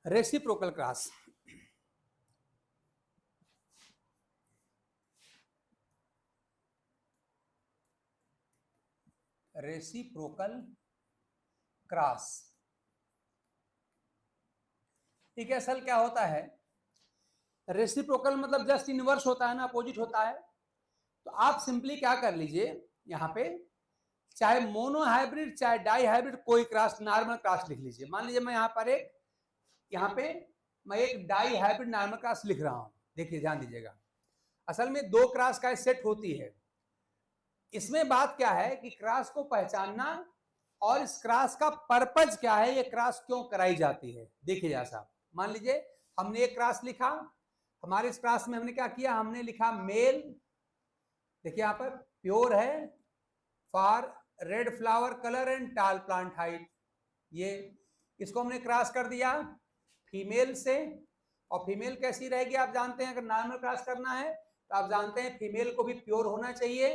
Reciprocal cross. Reciprocal cross, ठीक है। असल क्या होता है, रेसिप्रोकल मतलब जस्ट इनवर्स होता है ना, अपोजिट होता है। तो आप सिंपली क्या कर लीजिए, यहाँ पे चाहे मोनो हाइब्रिड चाहे डाई हाइब्रिड कोई क्रॉस, नॉर्मल क्रॉस लिख लीजिए। मान लीजिए मैं यहाँ पर यहाँ पे मैं एक डाई हाइब्रिड नॉर्मल क्रॉस लिख रहा हूं। देखिए ध्यान दीजिएगा, असल में दो क्रॉस का सेट होती है। इसमें बात क्या है कि क्रॉस को पहचानना और इस क्रॉस का पर्पज क्या है, ये क्रॉस क्यों कराई जाती है। देखिए जैसा मान लीजिए हमने एक क्रॉस लिखा, हमारे इस क्रॉस में हमने क्या किया, हमने लिखा मेल। देखिए यहाँ पर प्योर है for red flower colour and टाल प्लांट हाइट, ये इसको हमने क्रॉस कर दिया फीमेल से। और फीमेल कैसी रहेगी आप जानते हैं, अगर नॉर्मल क्रॉस करना है तो आप जानते हैं फीमेल को भी प्योर होना चाहिए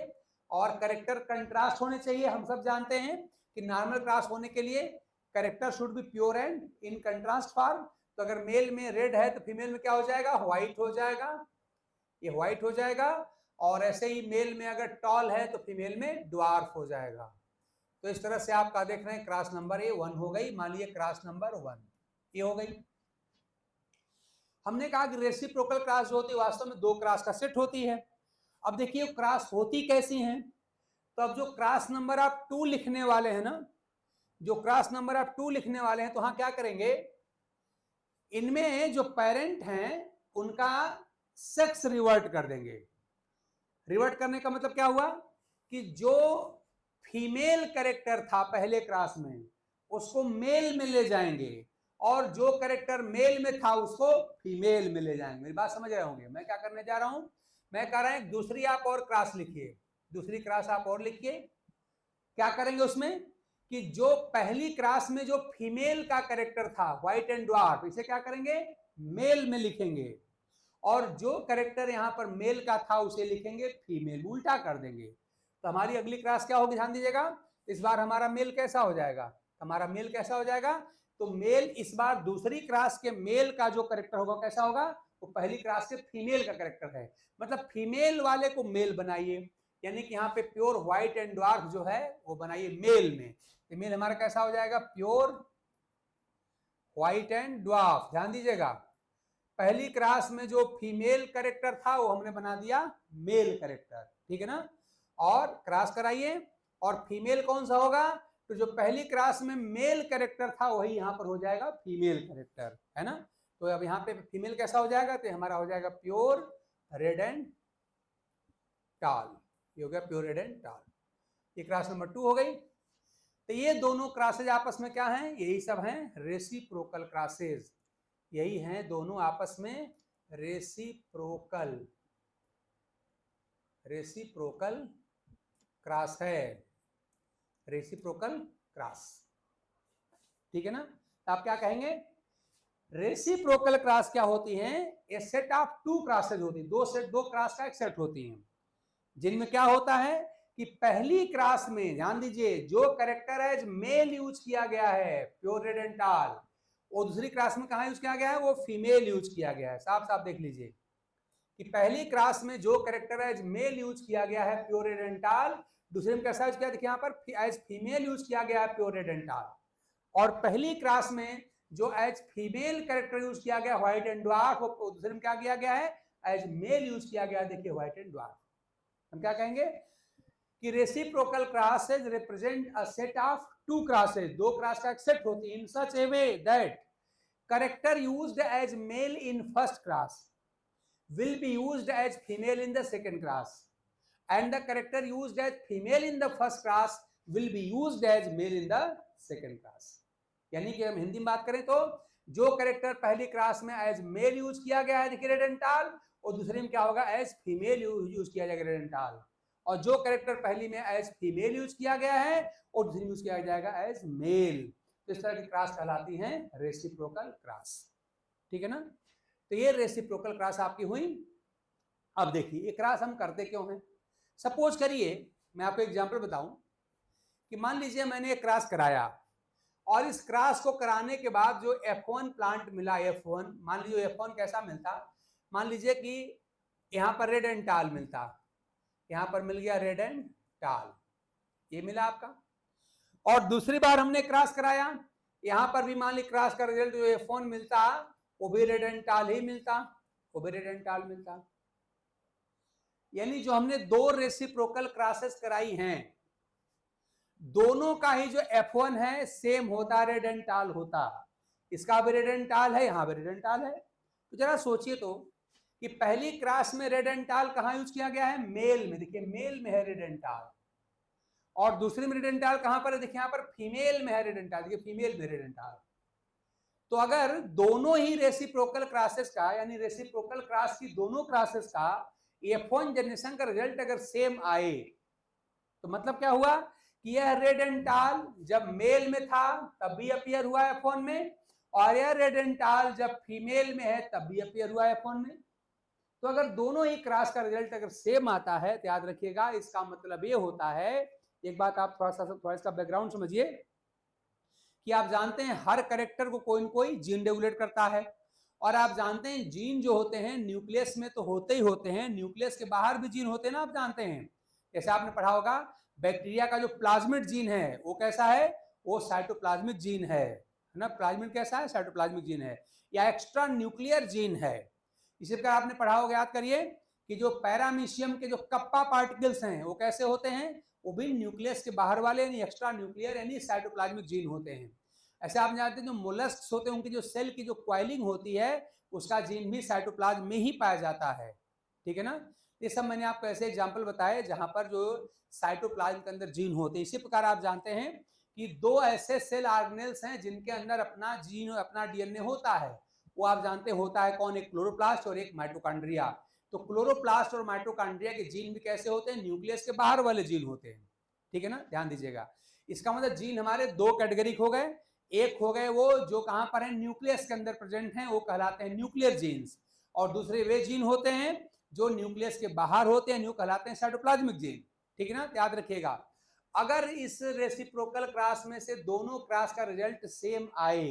और करेक्टर कंट्रास्ट होने चाहिए। हम सब जानते हैं कि नॉर्मल क्रॉस होने के लिए character should be pure and in contrast form. तो अगर मेल में रेड है तो फीमेल में क्या हो जाएगा, व्हाइट हो जाएगा, ये व्हाइट हो जाएगा। और ऐसे ही मेल में अगर टॉल है तो फीमेल में ड्वार्फ हो जाएगा। तो इस तरह से आप क्या देख रहे हैं, क्रॉस नंबर ये 1 हो गई। मान लीजिए क्रॉस नंबर 1 ये हो गई। हमने कहा कि रेसिप्रोकल क्रॉस जो होती है वास्तव में दो क्रॉस का सेट होती है। अब देखिए क्रॉस होती कैसी हैं, तो अब जो क्रॉस नंबर आप 2 लिखने वाले हैं ना, जो क्रॉस नंबर आप 2 लिखने वाले हैं, तो हाँ क्या करेंगे, इनमें जो पेरेंट हैं उनका सेक्स रिवर्ट कर देंगे। रिवर्ट करने का मतलब क्या हुआ कि जो फीमेल कैरेक्टर था पहले क्रॉस में उसको मेल में ले जाएंगे और जो कैरेक्टर मेल में था उसको फीमेल में ले जाएंगे। मेरी बात समझ रहे होंगे मैं क्या करने जा रहा हूं। मैं कह रहा हूं दूसरी आप और क्रॉस लिखिए, दूसरी क्रॉस आप और लिखिए। क्या करेंगे उसमें कि जो पहली क्रॉस में जो फीमेल का कैरेक्टर था व्हाइट एंड ड्वार्फ, इसे क्या करेंगे मेल में लिखेंगे, और जो कैरेक्टर यहां पर मेल का था उसे लिखेंगे फीमेल, उल्टा कर देंगे। तो हमारी अगली क्लास क्या होगी, ध्यान दीजिएगा। इस बार हमारा मेल कैसा हो जाएगा, हमारा मेल कैसा हो जाएगा, तो मेल इस बार दूसरी क्लास के मेल का जो कैरेक्टर होगा कैसा होगा, वो पहली क्लास के फीमेल का कैरेक्टर है। मतलब फीमेल वाले को मेल बनाइए, यानी कि यहाँ पे प्योर व्हाइट एंड ड्वार्फ जो है वो बनाइए मेल में। तो मेल हमारा कैसा हो जाएगा, प्योर व्हाइट एंड ड्वार्फ। ध्यान दीजिएगा पहली क्लास में जो फीमेल कैरेक्टर था वो हमने बना दिया मेल कैरेक्टर, ठीक है ना। और क्रॉस कराइए, और फीमेल कौन सा होगा, तो जो पहली क्लास में मेल कैरेक्टर था वही यहां पर हो जाएगा फीमेल कैरेक्टर, है ना। तो अब यहाँ पे फीमेल कैसा हो जाएगा, तो हमारा हो जाएगा प्योर रेड एंड टाल, ये हो गया प्योर रेड एंड टाल। ये क्लास नंबर 2 हो गई। तो ये दोनों क्लासेज आपस में क्या हैं, यही सब हैं रेसिप्रोकल क्लासेज, यही हैं दोनों आपस में रेसिप्रोकल, रेसिप्रोकल क्रॉस है, रेसिप्रोकल क्रॉस, ठीक है ना। तो आप क्या कहेंगे, रेसिप्रोकल क्रॉस क्या होती हैं, ए सेट ऑफ 2 क्रॉसेज होती है, दो क्रॉस का एक सेट होती हैं, जिनमें क्या होता है कि पहली क्रॉस में ध्यान दीजिए जो कैरेक्टर एज मेल यूज किया गया है प्योर रेड एंड टाल, वो दूसरी क्लास में कहा यूज किया गया है, वो फीमेल यूज किया गया है। साफ साफ देख लीजिए कि पहली क्लास में जो कैरेक्टर एज मेल यूज किया गया है प्योर रेड एंड टाल, दूसरे में कैसा यूज किया, देखिए यहाँ पर एज फीमेल यूज किया गया है प्योर रेड एंड टाल। और पहली क्लास में जो एज फीमेल कैरेक्टर यूज किया गया व्हाइट एंड ड्वार्फ, वो दूसरे में क्या किया गया है, एज मेल यूज किया गया, देखिए व्हाइट एंड ड्वार्फ। हम क्या कहेंगे कि reciprocal classes represent a set of 2 classes, दो क्लास का एक सेट होती है, in such a way that character used as male in first class will be used as female in the second class, and the character used as female in the first class will be used as male in the second class। यानी कि हम हिंदी में बात करें तो जो character पहली class में एज मेल यूज किया गया है देखिए रेड एंड टाल, और दूसरे में क्या होगा एज फीमेल यूज किया जाएगा रेड एंड टाल। और जो कैरेक्टर पहली में एज फीमेल यूज किया गया है और दूसरी में यूज किया जाएगा एज मेल। तो इस तरह की क्रॉस कहलाती हैं रेसिप्रोकल क्रॉस, ठीक है ना। तो ये रेसिप्रोकल क्रॉस आपकी हुई। अब देखिए ये क्रॉस हम करते क्यों हैं, सपोज करिए मैं आपको एग्जांपल बताऊं कि मान लीजिए मैंने एक क्रॉस कराया और इस क्रॉस को कराने के बाद जो F1 प्लांट मिला, F1 मान लीजिए F1 कैसा मिलता, मान लीजिए कि यहाँ पर रेड एंड टाल मिलता, यहाँ पर मिल गया रेड एंड टाल, ये मिला आपका। और दूसरी बार हमने क्रॉस कराया, यहाँ पर भी मान ली क्रॉस का रिजल्ट जो F1 मिलता वो भी रेड एंड टाल ही मिलता, वो भी रेड एंड टाल मिलता। यानी जो हमने दो रेसिप्रोकल क्रॉसेस कराई हैं, दोनों का ही जो F1 है सेम होता, रेड एंड टाल होता। इसका भी रेड एंड टाल है, यहाँ भी रेड एंड टाल है। तो जरा सोचिए तो कि पहली क्रॉस में रेड एंड टाल कहाँ यूज किया गया है, मेल में, देखिए मेल में है रेड एंड टाल। और दूसरी में रेड एंड टाल कहाँ पर है, देखिए यहाँ पर फीमेल में है रेड एंड टाल, देखिए फीमेल में रेड एंड टाल। तो अगर दोनों ही रेसिप्रोकल क्रॉसेस का, यानी रेसिप्रोकल क्रॉस की दोनों क्रॉसेस का F1 जनरेशन का रिजल्ट अगर सेम आए, तो मतलब क्या हुआ कि यह रेड एंड टाल जब मेल में था तब भी अपीयर हुआ F1 में, और यह रेड एंड टाल जब फीमेल में है तब भी अपीयर हुआ F1 में। तो अगर दोनों ही क्रॉस का रिजल्ट अगर सेम आता है तो याद रखिएगा इसका मतलब ये होता है, एक बात आप थोड़ा इसका बैकग्राउंड समझिए कि आप जानते हैं हर कैरेक्टर को कोई न कोई जीन रेगुलेट करता है, और आप जानते हैं जीन जो होते हैं न्यूक्लियस में तो होते ही होते हैं, न्यूक्लियस के बाहर भी जीन होते हैं ना, आप जानते हैं। जैसे आपने पढ़ा होगा बैक्टीरिया का जो प्लाज्मिड जीन है वो कैसा है, वो साइटोप्लाज्मिक जीन है ना, प्लाज्मिड कैसा है, साइटोप्लाज्मिक जीन है, या एक्स्ट्रा न्यूक्लियर जीन है। इसी प्रकार आपने पढ़ा होगा, याद करिए कि जो पैरामीशियम के जो कप्पा पार्टिकल्स हैं वो कैसे होते हैं, वो भी न्यूक्लियस के बाहर वाले यानी एक्स्ट्रा न्यूक्लियर यानी साइटोप्लाज्मिक जीन होते हैं। ऐसे आप जानते हैं जो मोलस्क होते हैं उनकी जो सेल की जो क्वाइलिंग होती है उसका जीन भी साइटोप्लाज्म में ही पाया जाता है, ठीक है ना। ये सब मैंने आपको ऐसे एग्जांपल बताए जहां पर जो साइटोप्लाज्म के अंदर जीन होते हैं। इसी प्रकार आप जानते हैं कि दो ऐसे सेल ऑर्गेनेल्स हैं जिनके अंदर अपना जीन, अपना डीएनए होता है, वो आप जानते होता है कौन, एक क्लोरोप्लास्ट और एक माइटोकॉन्ड्रिया। तो क्लोरोप्लास्ट और माइटोकॉन्ड्रिया के जीन भी कैसे होते हैं, न्यूक्लियस के बाहर वाले जीन होते हैं, ठीक है ना, ध्यान दीजिएगा। इसका मतलब जीन हमारे दो कैटेगरी हो गए, एक हो गए वो जो कहां पर है, न्यूक्लियस के अंदर प्रेजेंट हैं, वो कहलाते हैं न्यूक्लियर जीन्स, और दूसरे वे जीन होते हैं जो न्यूक्लियस के बाहर होते हैं, न्यू कहलाते हैं साइटोप्लाज्मिक जीन, ठीक है ना, याद रखिएगा। अगर इस रेसिप्रोकल क्रॉस में से दोनों क्रॉस का रिजल्ट सेम आए,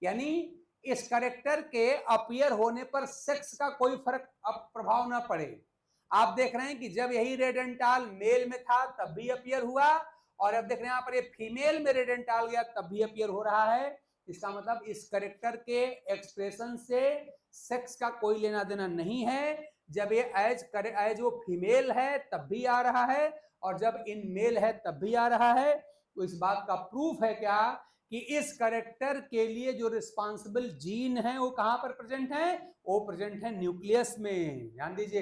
यानी इस कैरेक्टर के अपीयर होने पर सेक्स का कोई फर्क प्रभाव ना पड़े। आप देख रहे हैं कि जब यही रेड एंड टाल मेल में था तब भी अपीयर हुआ, और अब देख रहे हैं यहाँ पर ये फीमेल में रेड एंड टाल गया तब भी अपीयर हो रहा है। इसका मतलब इस कैरेक्टर के एक्सप्रेशन से सेक्स का कोई लेना देना नहीं है। जब ये एज वो फीमेल है तब भी आ रहा है, और जब इन मेल है तब भी आ रहा है। तो इस बात का प्रूफ है क्या कि इस कैरेक्टर के लिए जो रिस्पॉन्सिबल जीन है वो कहां पर प्रेजेंट है, वो प्रेजेंट है न्यूक्लियस में। ध्यान दीजिए,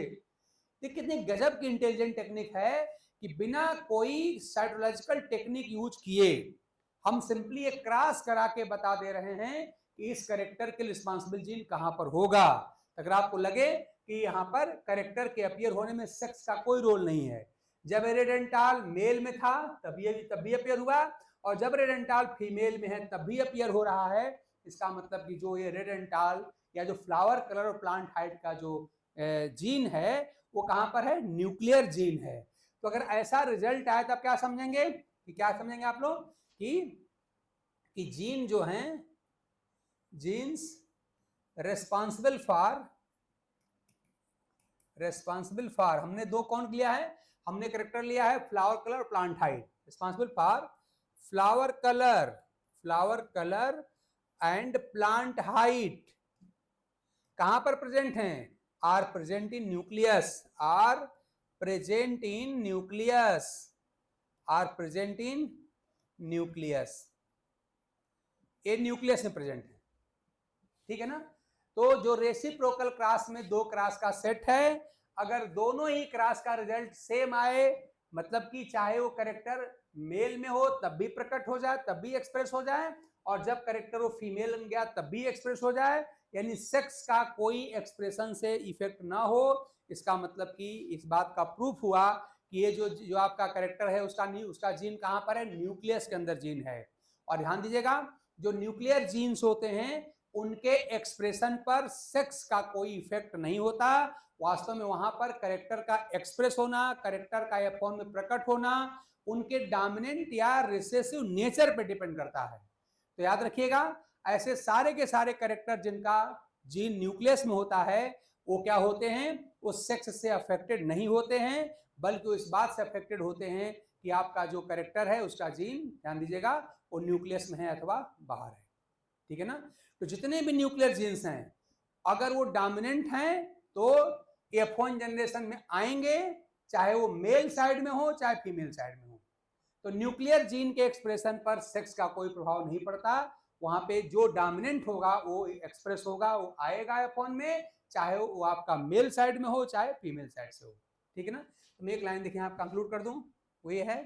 ये कितनी गजब की इंटेलिजेंट टेक्निक है कि बिना कोई साइटोलॉजिकल टेक्निक यूज किए हम सिंपली एक क्रॉस करा के बता दे रहे हैं कि इस कैरेक्टर के रिस्पॉन्सिबल जीन कहां पर होगा। अगर आपको लगे कि यहाँ पर कैरेक्टर के अपीयर होने में सेक्स का कोई रोल नहीं है, जब रेड एंड टाल मेल में था तब भी अपीयर हुआ, और जब रेड एंड टाल फीमेल में है तब भी अपीयर हो रहा है। इसका मतलब कि जो ये रेड एंड टाल या जो फ्लावर कलर और प्लांट हाइट का जो जीन है वो कहां पर है, न्यूक्लियर जीन है। तो अगर ऐसा रिजल्ट आए तब क्या समझेंगे, कि क्या समझेंगे आप लोग कि जीन जो हैं, जीन्स रेस्पॉन्सिबल फॉर हमने दो कौन लिया है, हमने कैरेक्टर लिया है फ्लावर कलर और plant height. Responsible for flower colour and plant height कहां पर प्रेजेंट हैं, आर प्रेजेंट इन न्यूक्लियस, ये न्यूक्लियस में प्रेजेंट है, ठीक है ना। तो जो रेसिप्रोकल क्रॉस में दो क्रॉस का सेट है, अगर दोनों ही क्रॉस का रिजल्ट सेम आए, मतलब कि चाहे वो कैरेक्टर मेल में हो तब भी प्रकट हो जाए, तब भी एक्सप्रेस हो जाए, और जब कैरेक्टर वो फीमेल बन गया तब भी एक्सप्रेस हो जाए, यानी सेक्स का कोई एक्सप्रेशन से इफेक्ट ना हो। इसका मतलब कि इस बात का प्रूफ हुआ कि ये जो आपका कैरेक्टर है उसका जीन कहां पर है, न्यूक्लियस के अंदर जीन है। और ध्यान दीजिएगा, जो न्यूक्लियर जीन्स होते हैं उनके एक्सप्रेशन पर सेक्स का कोई इफेक्ट नहीं होता। वास्तव में वहां पर कैरेक्टर का एक्सप्रेस होना, कैरेक्टर का F1 में प्रकट होना उनके डोमिनेंट या रिसेसिव नेचर पे डिपेंड करता है। तो याद रखिएगा, ऐसे सारे के सारे कैरेक्टर जिनका जीन न्यूक्लियस में होता है वो क्या होते हैं, वो सेक्स से अफेक्टेड नहीं होते हैं, बल्कि वो इस बात से अफेक्टेड होते हैं कि आपका जो कैरेक्टर है उसका जीन, ध्यान दीजिएगा, वो न्यूक्लियस में है अथवा बाहर है। ठीक है ना। तो जितने भी न्यूक्लियर जीन्स हैं अगर वो डोमिनेंट हैं तो F1 जनरेशन में आएंगे, चाहे वो मेल साइड में हो चाहे फीमेल साइड में हो। तो न्यूक्लियर जीन के एक्सप्रेशन पर सेक्स का कोई प्रभाव नहीं पड़ता, वहां पे जो डोमिनेंट होगा वो एक्सप्रेस होगा, वो आएगा F1 में, चाहे वो आपका मेल साइड में हो चाहे फीमेल साइड से हो। ठीक है ना। तो मैं एक लाइन देखिए आप कंक्लूड कर दूं, वो ये है,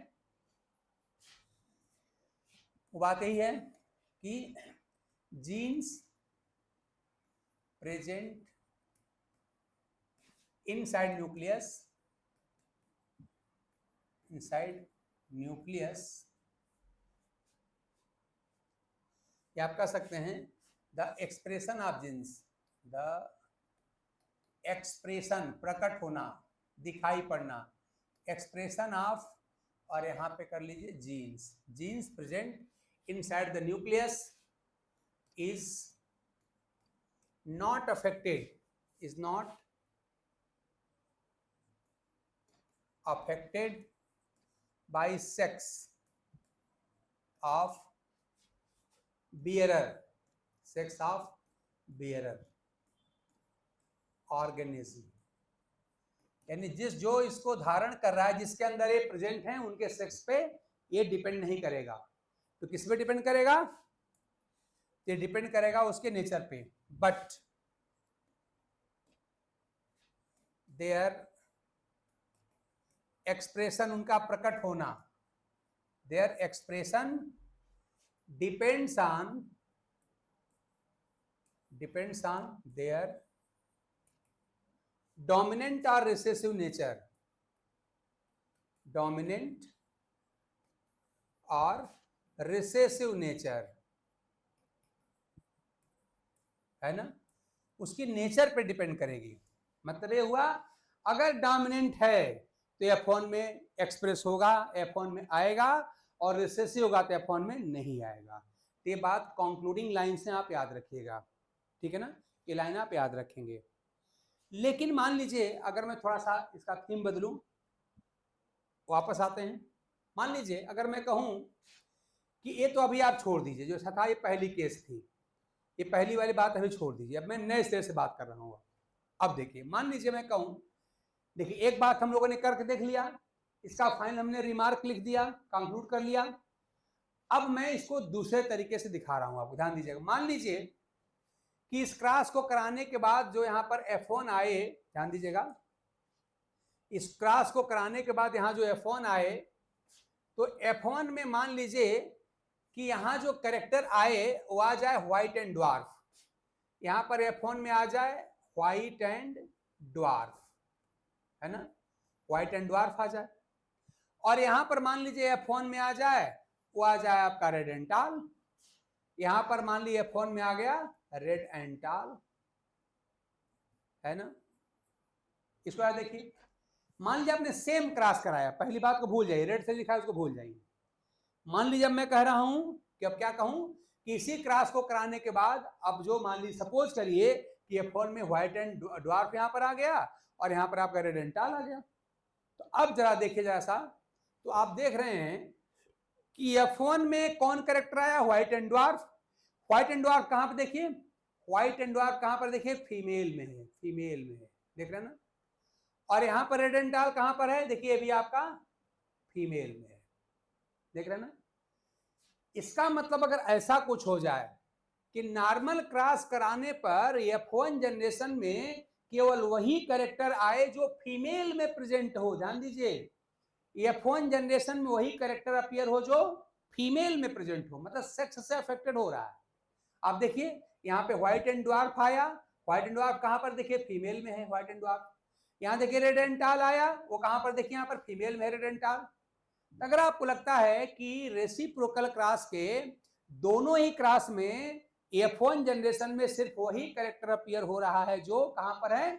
वो बात यही है कि जीन्स प्रेजेंट इनसाइड न्यूक्लियस, या आप कह सकते हैं the expression of genes, the expression प्रकट होना, दिखाई पड़ना, एक्सप्रेशन ऑफ, और यहां पे कर लीजिए genes present inside the nucleus is not affected, is not affected by sex of bearer organism, यानी जो इसको धारण कर रहा है, जिसके अंदर ये प्रेजेंट है, उनके सेक्स पे ये डिपेंड नहीं करेगा। तो किस पे डिपेंड करेगा, ये डिपेंड करेगा उसके नेचर पे, बट देयर एक्सप्रेशन, उनका प्रकट होना, their expression depends on their dominant और रिसेसिव नेचर, डोमिनेंट और रिसेसिव नेचर, है ना, उसकी नेचर पे डिपेंड करेगी। मतलब ये हुआ, अगर डोमिनेंट है तो F1 में एक्सप्रेस होगा, F1 में आएगा, और रिसेसिव होगा तो F1 में नहीं आएगा। तो ये बात कंक्लूडिंग लाइन से आप याद रखिएगा। ठीक है ना, ये लाइन आप याद रखेंगे। लेकिन मान लीजिए अगर मैं थोड़ा सा इसका थीम बदलूं, वापस आते हैं, मान लीजिए अगर मैं कहूं कि ये तो अभी आप छोड़ दीजिए, जो था ये पहली केस थी, ये पहली वाली बात अभी छोड़ दीजिए, अब मैं नए सिरे से बात कर रहा हूँ। अब देखिए, मान लीजिए मैं कहूं, देखिए एक बात हम लोगों ने करके देख लिया, इसका फाइनल हमने रिमार्क लिख दिया, कंक्लूड कर लिया। अब मैं इसको दूसरे तरीके से दिखा रहा हूं, आपको ध्यान दीजिएगा। मान लीजिए कि इस क्रॉस को कराने के बाद जो यहाँ पर F1 आए, ध्यान दीजिएगा, इस क्रॉस को कराने के बाद यहाँ जो F1 आए, तो F1 में मान लीजिए कि यहाँ जो कैरेक्टर आए वो आ जाए व्हाइट एंड ड्वार्फ, यहाँ पर F1 में आ जाए व्हाइट एंड ड्वार्फ, है ना, व्हाइट एंड ड्वार्फ आ जाए। और यहां पर मान लीजिए F1 में आ जाए, वो आ जाए आपका रेड एंड टाल, यहां पर मान लीजिए F1 में आ गया रेड एंड टाल, है ना। इसको याद देखिए, मान लीजिए आपने सेम क्रॉस कराया, पहली बात को भूल जाइए, रेड से लिखा है उसको भूल जाइए। मान लीजिए अब मैं कह रहा हूं कि अब क्या कहूं कि इसी क्रॉस को कराने के बाद अब जो मान लीजिए सपोज करिए कि F1 में व्हाइट एंड ड्वार्फ यहां पर आ गया और यहां पर आपका रेड एंड टाल आ गया। तो अब जरा देखिए जैसा, तो आप देख रहे हैं कि F1 में कौन कैरेक्टर आया, white and dwarf. White and dwarf कहां पर देखिए, व्हाइट एंड ड्वार्फ कहां पर देखिए, फीमेल में है, फीमेल में है, देख रहे हैं ना। और यहां पर रेड एंड टाल कहां पर है, देखिए अभी आपका फीमेल में है, देख रहे हैं ना। इसका मतलब अगर ऐसा कुछ हो जाए कि नॉर्मल क्रॉस कराने पर F1 जनरेशन में केवल वही कैरेक्टर आए जो फीमेल में प्रेजेंट हो, ध्यान दीजिए, F1 जनरेशन में वही कैरेक्टर अपीयर हो जो फीमेल में प्रेजेंट हो, मतलब सेक्स से अफेक्टेड हो रहा है। आप देखिए यहाँ पे व्हाइट एंड ड्वार्फ आया, व्हाइट एंड ड्वार्फ कहां पर देखिए, फीमेल में है व्हाइट एंड ड्वार्फ। यहाँ देखिए रेड एंड टाल आया, वो कहां पर देखिए, यहाँ पर फीमेल में है रेड एंड टाल। अगर आपको लगता है कि रेसिप्रोकल क्रॉस के दोनों ही क्रॉस में F1 जनरेशन में सिर्फ वही कैरेक्टर अपीयर हो रहा है जो कहां पर है,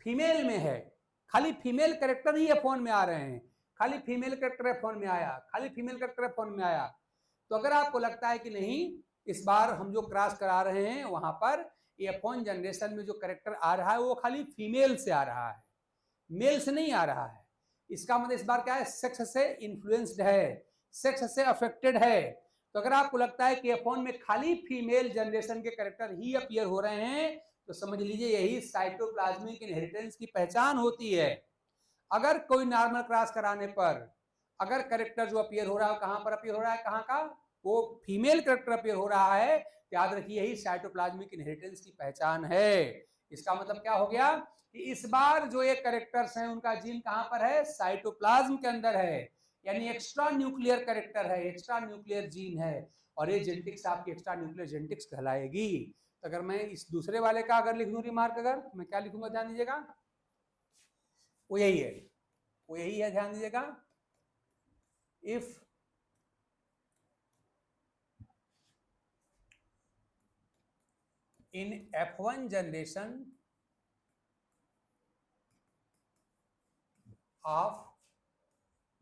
फीमेल में है, खाली फीमेल कैरेक्टर ही F1 में आ रहे हैं, खाली फीमेल कैरेक्टर F1 में आया, खाली फीमेल कैरेक्टर F1 में आया, तो अगर आपको लगता है कि नहीं इस बार हम जो क्रॉस करा रहे हैं वहां पर F1 जनरेशन में जो कैरेक्टर आ रहा है वो खाली फीमेल से आ रहा है, मेल से नहीं आ रहा है, इसका मतलब इस बार क्या है, सेक्स से इन्फ्लुएंस्ड है, सेक्स से अफेक्टेड है। तो अगर आपको लगता है कि F1 में खाली फीमेल जनरेशन के कैरेक्टर ही अपीयर हो रहे हैं तो समझ लीजिए यही साइटोप्लाज्मिक इनहेरिटेंस की पहचान होती है। अगर कोई नॉर्मल क्रॉस कराने पर अगर कैरेक्टर जो अपीयर हो रहा है कहां पर अपीयर हो रहा है, कहां का, वो फीमेल कैरेक्टर अपीयर हो रहा है, याद रखिए यही साइटोप्लाज्मिक इनहेरिटेंस की पहचान है। इसका मतलब क्या हो गया कि इस बार जो एक कैरेक्टर्स हैं उनका जीन कहां पर है, साइटोप्लाज्म के अंदर है, यानी एक्स्ट्रा न्यूक्लियर कैरेक्टर है, एक्स्ट्रा न्यूक्लियर जीन है, और ये जेनेटिक्स आपकी एक्स्ट्रा न्यूक्लियर जेनेटिक्स कहलाएगी। तो अगर मैं इस दूसरे वाले का अगर लिख दूं रिमार्क, अगर मैं क्या लिखूंगा ध्यान दीजिएगा, वो यही है, वो यही है, ध्यान दीजिएगा, if in F1 generation of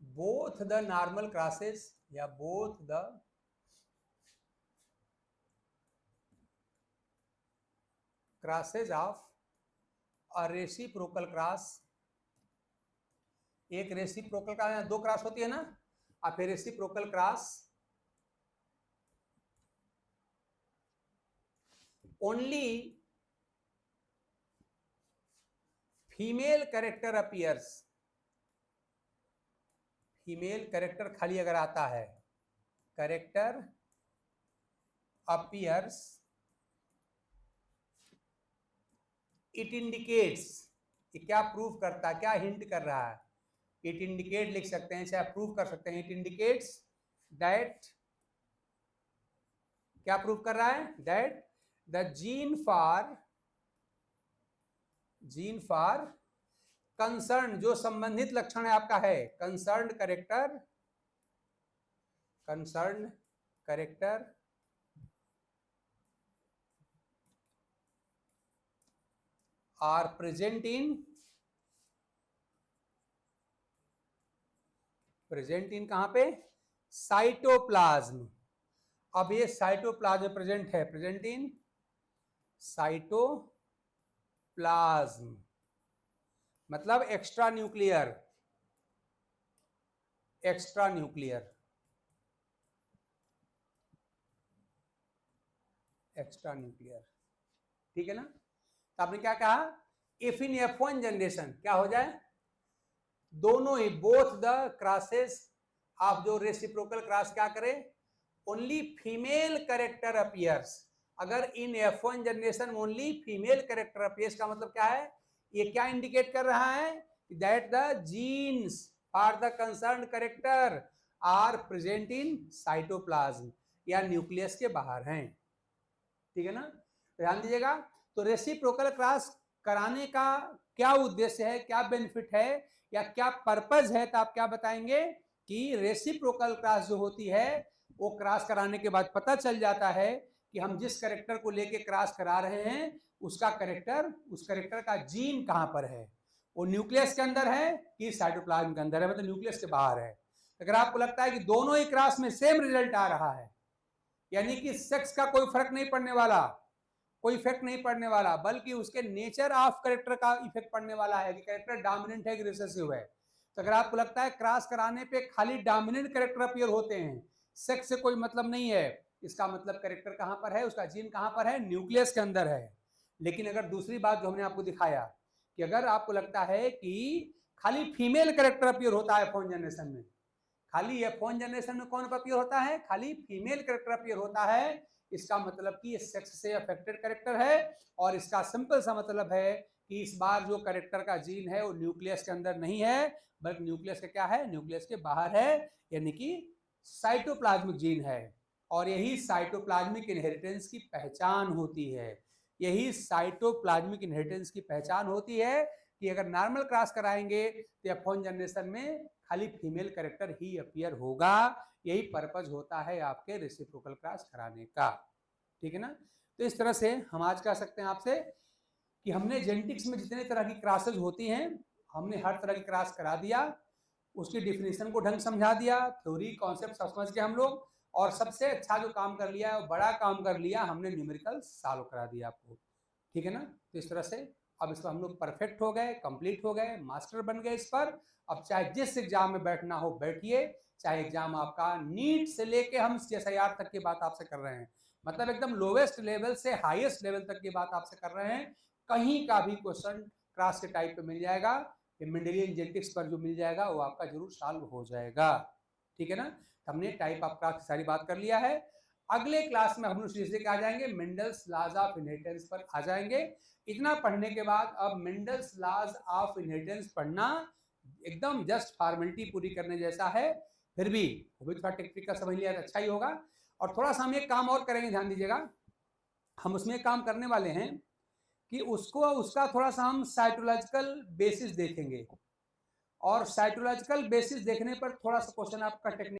both the normal crosses या both the crosses of a reciprocal cross, एक रेसिप्रोकल का दो क्रॉस होती है ना, अब फिर reciprocal cross only female character appears, female character खाली अगर आता है, कैरेक्टर अपीयर्स, इट इंडिकेट्स, क्या प्रूव करता है, क्या हिंट कर रहा है, इट इंडिकेट लिख सकते हैं, चाहे प्रूव कर सकते हैं, इट इंडिकेट्स दैट, क्या प्रूव कर रहा है, that the gene for concern, जो संबंधित लक्षण है आपका है, concern character are present in कहां पे, साइटोप्लाज्म। अब ये साइटोप्लाज्म प्रेजेंट है, प्रेजेंट इन साइटोप्लाज्म मतलब एक्स्ट्रा न्यूक्लियर, ठीक है ना। तो आपने क्या कहा, इफ इन F1 जनरेशन क्या हो जाए, दोनों ही बोथ द क्रॉसेस आप जो रेसिप्रोकल क्रॉस क्या करे, ओनली फीमेल कैरेक्टर अपीयर्स, अगर इन F1 generation only female character appears का मतलब क्या है, ये क्या इंडिकेट कर रहा है, that the genes for the concerned character are present in cytoplasm या न्यूक्लियस के बाहर हैं, ठीक है ना। ध्यान दीजिएगा, तो रेसिप्रोकल क्रॉस कराने का क्या उद्देश्य है, क्या बेनिफिट है या क्या पर्पज है, तो आप क्या बताएंगे कि रेसिप्रोकल क्रॉस जो होती है वो क्रॉस कराने के बाद पता चल जाता है कि हम जिस कैरेक्टर को लेके क्रॉस करा रहे हैं उसका कैरेक्टर, उस कैरेक्टर का जीन कहां पर है, वो न्यूक्लियस के अंदर है कि साइटोप्लाज्म के अंदर है, मतलब न्यूक्लियस के बाहर है। अगर आपको लगता है कि दोनों ही क्रॉस में सेम रिजल्ट आ रहा है, यानी कि सेक्स का कोई फर्क नहीं पड़ने वाला, कोई इफेक्ट नहीं पड़ने वाला, बल्कि उसके नेचर ऑफ कैरेक्टर का इफेक्ट पड़ने वाला है कि कैरेक्टर डोमिनेंट है कि रिसेसिव है। तो अगर आपको लगता है क्रॉस कराने पे खाली डोमिनेंट कैरेक्टर अपीयर होते हैं, सेक्स से कोई मतलब नहीं है, इसका मतलब कैरेक्टर कहां पर है, उसका जीन कहां पर है, न्यूक्लियस के अंदर है। लेकिन अगर दूसरी बात जो हमने आपको दिखाया कि अगर आपको लगता है कि खाली फीमेल कैरेक्टर अपीयर होता है F1 जनरेशन में, खाली F1 जनरेशन में कौन अपीयर होता है, खाली फीमेल कैरेक्टर अपीयर होता है, इसका मतलब कि ये सेक्स से अफेक्टेड कैरेक्टर है, और इसका सिंपल सा मतलब है कि इस बार जो कैरेक्टर का जीन है वो न्यूक्लियस के अंदर नहीं है, बल्कि न्यूक्लियस के क्या है, न्यूक्लियस के बाहर है, यानी कि साइटोप्लाज्मिक जीन है। और यही साइटोप्लाज्मिक इनहेरिटेंस की पहचान होती है, यही साइटोप्लाज्मिक इनहेरिटेंस की पहचान होती है कि अगर नॉर्मल क्रॉस कराएंगे तो F1 जनरेशन में खाली फीमेल कैरेक्टर ही अपीयर होगा, यही पर्पज होता है आपके रेसिप्रोकल क्रॉस कराने का, ठीक है ना। तो इस तरह से हम आज कह सकते हैं आपसे कि हमने जेनेटिक्स में जितने तरह की क्रॉसेज होती हैं हमने हर तरह की क्रॉस करा दिया, उसकी डिफिनेशन को ढंग समझा दिया, थ्योरी कॉन्सेप्ट समझ के हम लोग, और सबसे अच्छा जो काम कर लिया है, वो बड़ा काम कर लिया, हमने न्यूमेरिकल सॉल्व करा दिया आपको, ठीक है ना। तो इस तरह से अब इस पर हम लोग परफेक्ट हो गए, कंप्लीट हो गए, मास्टर बन गए इस पर। अब चाहे जिस एग्जाम में बैठना हो बैठिए, चाहे एग्जाम आपका नीट से लेके हम CSIR तक की बात आपसे कर रहे हैं, मतलब एकदम लोवेस्ट लेवल से हाईएस्ट लेवल तक की बात आपसे कर रहे हैं। कहीं का भी क्वेश्चन क्लास के टाइप पे मिल जाएगा, मेंडेलियन जेनेटिक्स पर जो मिल जाएगा वो आपका जरूर सॉल्व हो जाएगा, ठीक है ना। हमने टाइप ऑफ क्लास की सारी बात कर लिया है। अगले क्लास में हम लोग सीधे आ जाएंगे मेंडल्स लॉज ऑफ इनहेरिटेंस पर आ जाएंगे। इतना पढ़ने के बाद अब मेंडल्स लॉज ऑफ इनहेरिटेंस पढ़ना एकदम जस्ट फॉर्मेलिटी पूरी करने जैसा है, फिर भी वो भी थोड़ा टेक्निकल समझ लिया तो अच्छा ही होगा। और थोड़ा सा हम एक काम और करेंगे, ध्यान दीजिएगा, हम उसमें एक काम करने वाले हैं कि उसको उसका थोड़ा सा हम साइटोलॉजिकल बेसिस देखेंगे, और साइटोलॉजिकल बेसिस देखने पर थोड़ा सा क्वेश्चन आपका टेक्निकल